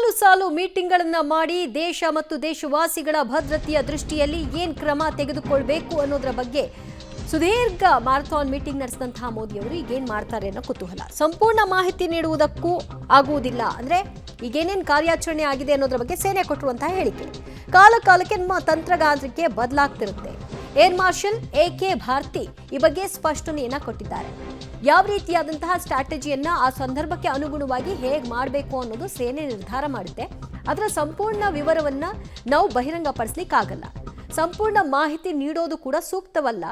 ಸಾಲು ಸಾಲು ಮೀಟಿಂಗ್ಗಳನ್ನು ಮಾಡಿ ದೇಶ ಮತ್ತು ದೇಶವಾಸಿಗಳ ಭದ್ರತೆಯ ದೃಷ್ಟಿಯಲ್ಲಿ ಏನು ಕ್ರಮ ತೆಗೆದುಕೊಳ್ಳಬೇಕು ಅನ್ನೋದರ ಬಗ್ಗೆ ಸುದೀರ್ಘ ಮ್ಯಾರಥಾನ್ ಮೀಟಿಂಗ್ ನಡೆಸಿದಂತಹ ಮೋದಿ ಅವರು ಈಗೇನು ಮಾಡ್ತಾರೆ ಅನ್ನೋ ಕುತೂಹಲ. ಸಂಪೂರ್ಣ ಮಾಹಿತಿ ನೀಡುವುದಕ್ಕೂ ಆಗುವುದಿಲ್ಲ. ಅಂದರೆ ಈಗೇನೇನು ಕಾರ್ಯಾಚರಣೆ ಆಗಿದೆ ಅನ್ನೋದರ ಬಗ್ಗೆ ಸೇನೆ ಕೊಟ್ಟಿರುವಂತಹ ಹೇಳಿಕೆ ಕಾಲ ಕಾಲಕ್ಕೆ ನಮ್ಮ ತಂತ್ರಗಾರಿಕೆ ಬದಲಾಗ್ತಿರುತ್ತೆ. ಏರ್ ಮಾರ್ಷಲ್ AK ಭಾರತಿ ಈ ಬಗ್ಗೆ ಸ್ಪಷ್ಟನೆಯನ್ನ ಕೊಟ್ಟಿದ್ದಾರೆ. ಯಾವ ರೀತಿಯಾದಂತಹ ಸ್ಟ್ರಾಟಜಿಯನ್ನ ಆ ಸಂದರ್ಭಕ್ಕೆ ಅನುಗುಣವಾಗಿ ಹೇಗೆ ಮಾಡಬೇಕು ಅನ್ನೋದು ಸೇನೆ ನಿರ್ಧಾರ ಮಾಡುತ್ತೆ. ಅದರ ಸಂಪೂರ್ಣ ವಿವರವನ್ನ ನಾವು ಬಹಿರಂಗಪಡಿಸಲಿಕ್ಕಾಗಲ್ಲ. ಸಂಪೂರ್ಣ ಮಾಹಿತಿ ನೀಡೋದು ಕೂಡ ಸೂಕ್ತವಲ್ಲ.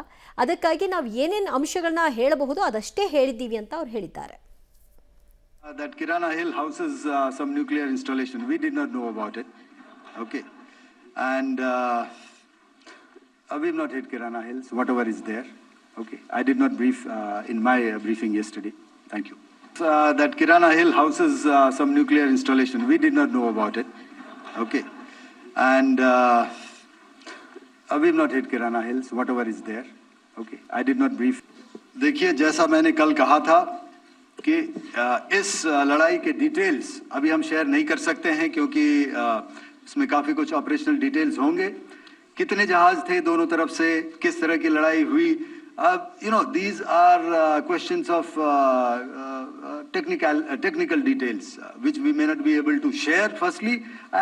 ಅದಕ್ಕಾಗಿ ನಾವು ಏನೇನು ಅಂಶಗಳನ್ನ ಹೇಳಬಹುದು ಅದಷ್ಟೇ ಹೇಳಿದ್ದೀವಿ ಅಂತ ಅವರು ಹೇಳಿದ್ದಾರೆ. That Kirana Hill houses some nuclear installation. We did not know about it. Okay. And we've not hit Kirana Hills, whatever is there. Okay. I did not brief in my briefing yesterday. Thank you. That Kirana Hill houses some nuclear installation. We did not know about it. Okay. And we've not hit Kirana Hills, whatever is there. Okay. I did not brief. देखिए, जैसा मैंने कल कहा था कि इस लड़ाई के डिटेल्स अभी हम शेयर नहीं कर सकते हैं, क्योंकि इसमें काफ़ी कुछ ऑपरेशनल डिटेल्स होंगे. कितने जहाज थे दोनों तरफ से, किस तरह की लड़ाई हुई, these are questions of technical details which we may not be able to share firstly,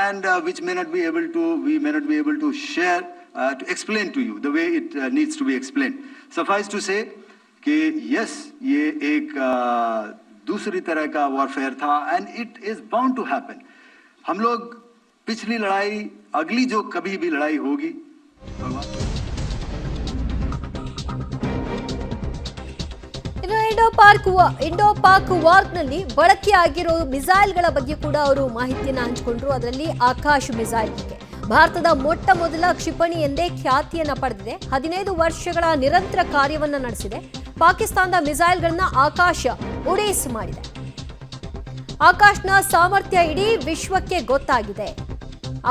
and which we may not be able to share to explain to you the way it needs to be explained. Suffice to say कि yes, ये एक दूसरी तरह का warfare था and it is bound to happen. हम लोग पिछली लड़ाई, अगली जो कभी भी लड़ाई होगी, ಇಂಡೋ ಪಾಕ್ ವಾರ್ನಲ್ಲಿ ಬಳಕೆಯಾಗಿರೋ ಮಿಸೈಲ್ಗಳ ಬಗ್ಗೆ ಕೂಡ ಅವರು ಮಾಹಿತಿಯನ್ನು ಹಂಚಿಕೊಂಡ್ರು. ಅದರಲ್ಲಿ ಆಕಾಶ್ ಮಿಸೈಲ್ ಬಗ್ಗೆ ಭಾರತದ ಮೊಟ್ಟ ಮೊದಲ ಕ್ಷಿಪಣಿ ಎಂದೇ ಖ್ಯಾತಿಯನ್ನ ಪಡೆದಿದೆ. 15 ವರ್ಷಗಳ ನಿರಂತರ ಕಾರ್ಯವನ್ನ ನಡೆಸಿದೆ. ಪಾಕಿಸ್ತಾನದ ಮಿಸೈಲ್ಗಳನ್ನ ಆಕಾಶ ಉಡೇಸ್ ಮಾಡಿದೆ. ಆಕಾಶ್ನ ಸಾಮರ್ಥ್ಯ ಇಡೀ ವಿಶ್ವಕ್ಕೆ ಗೊತ್ತಾಗಿದೆ.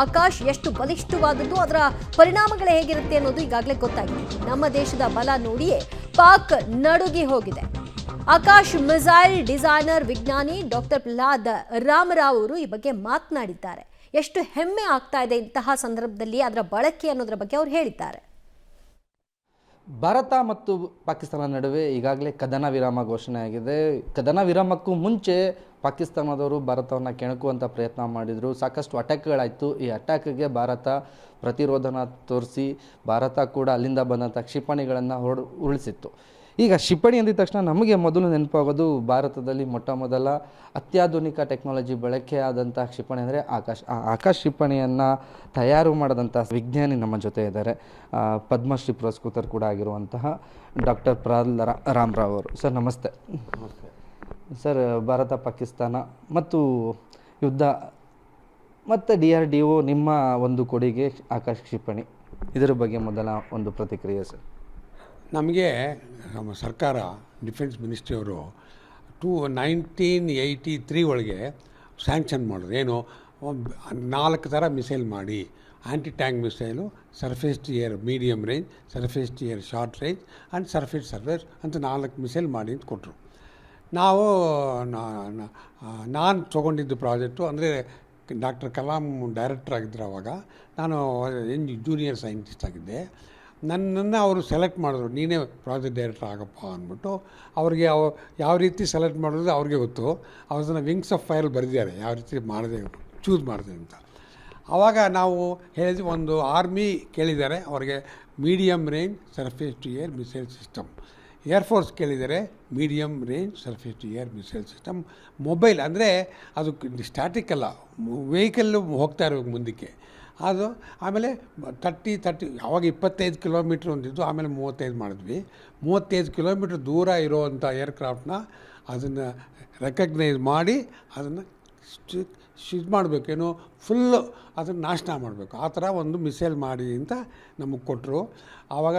ಆಕಾಶ್ ಎಷ್ಟು ಬಲಿಷ್ಠವಾದದ್ದು, ಅದರ ಪರಿಣಾಮಗಳು ಹೇಗಿರುತ್ತೆ ಅನ್ನೋದು ಈಗಾಗಲೇ ಗೊತ್ತಾಗಿದೆ. ನಮ್ಮ ದೇಶದ ಬಲ ನೋಡಿಯೇ ಪಾಕ್ ನಡುಗಿ ಹೋಗಿದೆ. ಆಕಾಶ್ ಮಿಸೈಲ್ ಡಿಸೈನರ್ ವಿಜ್ಞಾನಿ ಡಾಕ್ಟರ್ ಪ್ರಹ್ಲಾದ್ ರಾಮರಾವ್ ಅವರು ಈ ಬಗ್ಗೆ ಮಾತನಾಡಿದ್ದಾರೆ. ಎಷ್ಟು ಹೆಮ್ಮೆ ಆಗ್ತಾ ಇದೆ ಇಂತಹ ಸಂದರ್ಭದಲ್ಲಿ ಅದರ ಬಳಕೆ ಅನ್ನೋದರ ಬಗ್ಗೆ ಅವರು ಹೇಳಿದ್ದಾರೆ. ಭಾರತ ಮತ್ತು ಪಾಕಿಸ್ತಾನ ನಡುವೆ ಈಗಾಗಲೇ ಕದನ ವಿರಾಮ ಘೋಷಣೆ ಆಗಿದೆ. ಕದನ ವಿರಾಮಕ್ಕೂ ಮುಂಚೆ ಪಾಕಿಸ್ತಾನದವರು ಭಾರತವನ್ನು ಕೆಣಕುವಂಥ ಪ್ರಯತ್ನ ಮಾಡಿದರು. ಸಾಕಷ್ಟು ಅಟ್ಯಾಕ್ಗಳಾಯಿತು. ಈ ಅಟ್ಯಾಕ್ಗೆ ಭಾರತ ಪ್ರತಿರೋಧನ ತೋರಿಸಿ ಭಾರತ ಕೂಡ ಅಲ್ಲಿಂದ ಬಂದಂಥ ಕ್ಷಿಪಣಿಗಳನ್ನು ಉರುಳಿಸಿತ್ತು. ಈಗ ಕ್ಷಿಪಣಿ ಅಂದಿದ ತಕ್ಷಣ ನಮಗೆ ಮೊದಲು ನೆನಪಾಗೋದು ಭಾರತದಲ್ಲಿ ಮೊಟ್ಟ ಮೊದಲ ಅತ್ಯಾಧುನಿಕ ಟೆಕ್ನಾಲಜಿ ಬಳಕೆಯಾದಂಥ ಕ್ಷಿಪಣಿ ಅಂದರೆ ಆಕಾಶ್. ಆಕಾಶ್ ಕ್ಷಿಪಣಿಯನ್ನು ತಯಾರು ಮಾಡಿದಂಥ ವಿಜ್ಞಾನಿ ನಮ್ಮ ಜೊತೆ ಇದ್ದಾರೆ. ಪದ್ಮಶ್ರೀ ಪುರಸ್ಕೃತರು ಕೂಡ ಆಗಿರುವಂತಹ ಡಾಕ್ಟರ್ ಪ್ರಹ್ಲಾದ್ ರಾಮರಾವ್ ಅವರು. ಸರ್ ನಮಸ್ತೆ. ನಮಸ್ತೆ ಸರ್. ಭಾರತ ಪಾಕಿಸ್ತಾನ ಮತ್ತು ಯುದ್ಧ ಮತ್ತು DRDO ನಿಮ್ಮ ಒಂದು ಕೊಡುಗೆ ಆಕಾಶ್ ಕ್ಷಿಪಣಿ, ಇದರ ಬಗ್ಗೆ ಮೊದಲ ಒಂದು ಪ್ರತಿಕ್ರಿಯೆ ಸರ್. ನಮಗೆ ನಮ್ಮ ಸರ್ಕಾರ, ಡಿಫೆನ್ಸ್ ಮಿನಿಸ್ಟ್ರಿಯವರು 1983 ಒಳಗೆ ಸ್ಯಾಂಕ್ಷನ್ ಮಾಡೋದು ಏನು, 4 ಥರ ಮಿಸೈಲ್ ಮಾಡಿ, anti tank missile, surface to air medium range, surface to air short range and surface ಅಂತ 4 ಮಿಸೈಲ್ ಮಾಡಿ ಅಂತ ಕೊಟ್ಟರು. ನಾವು ನಾನು ತೊಗೊಂಡಿದ್ದು ಪ್ರಾಜೆಕ್ಟು ಅಂದರೆ ಡಾಕ್ಟರ್ ಕಲಾಂ ಡೈರೆಕ್ಟರ್ ಆಗಿದ್ದರು. ಆವಾಗ ನಾನು ಜೂನಿಯರ್ ಸೈಂಟಿಸ್ಟ್ ಆಗಿದ್ದೆ. ನನ್ನನ್ನು ಅವರು ಸೆಲೆಕ್ಟ್ ಮಾಡಿದ್ರು, ನೀನೇ ಪ್ರಾಜೆಕ್ಟ್ ಡೈರೆಕ್ಟರ್ ಆಗಪ್ಪ ಅಂದ್ಬಿಟ್ಟು. ಅವ್ರಿಗೆ ಯಾವ ರೀತಿ ಸೆಲೆಕ್ಟ್ ಮಾಡೋದು ಅವ್ರಿಗೆ ಗೊತ್ತು. ಅವ್ರನ್ನ ವಿಂಗ್ಸ್ ಆಫ್ ಫೈರ್ ಬರೆದಿದ್ದಾರೆ, ಯಾವ ರೀತಿ ಮಾಡಿದೆ ಚೂಸ್ ಮಾಡಿದೆ ಅಂತ. ಆವಾಗ ನಾವು ಹೇಳಿದ್ವಿ, ಒಂದು ಆರ್ಮಿ ಕೇಳಿದ್ದಾರೆ ಅವ್ರಿಗೆ medium range surface to air missile system. Air force ಕೇಳಿದ್ದಾರೆ medium range surface to air missile system. Mobile ಅಂದರೆ ಅದು ಸ್ಟ್ಯಾಟಿಕ್ ಅಲ್ಲ, ವೆಹಿಕಲ್ಲು ಹೋಗ್ತಾ ಇರಬೇಕು ಮುಂದಕ್ಕೆ. ಅದು ಆಮೇಲೆ 30 ಆವಾಗ 25 ಕಿಲೋಮೀಟ್ರ್ ಒಂದಿದ್ದು, ಆಮೇಲೆ 35 ಮಾಡಿದ್ವಿ. 35 ಕಿಲೋಮೀಟ್ರ್ ದೂರ ಇರೋವಂಥ ಏರ್ಕ್ರಾಫ್ಟ್ನ ಅದನ್ನು ರೆಕಗ್ನೈಸ್ ಮಾಡಿ ಅದನ್ನು ಇದು ಮಾಡಬೇಕೇನು, ಫುಲ್ಲು ಅದನ್ನು ನಾಶನ ಮಾಡಬೇಕು. ಆ ಥರ ಒಂದು ಮಿಸೈಲ್ ಮಾಡಿ ಅಂತ ನಮಗೆ ಕೊಟ್ಟರು. ಆವಾಗ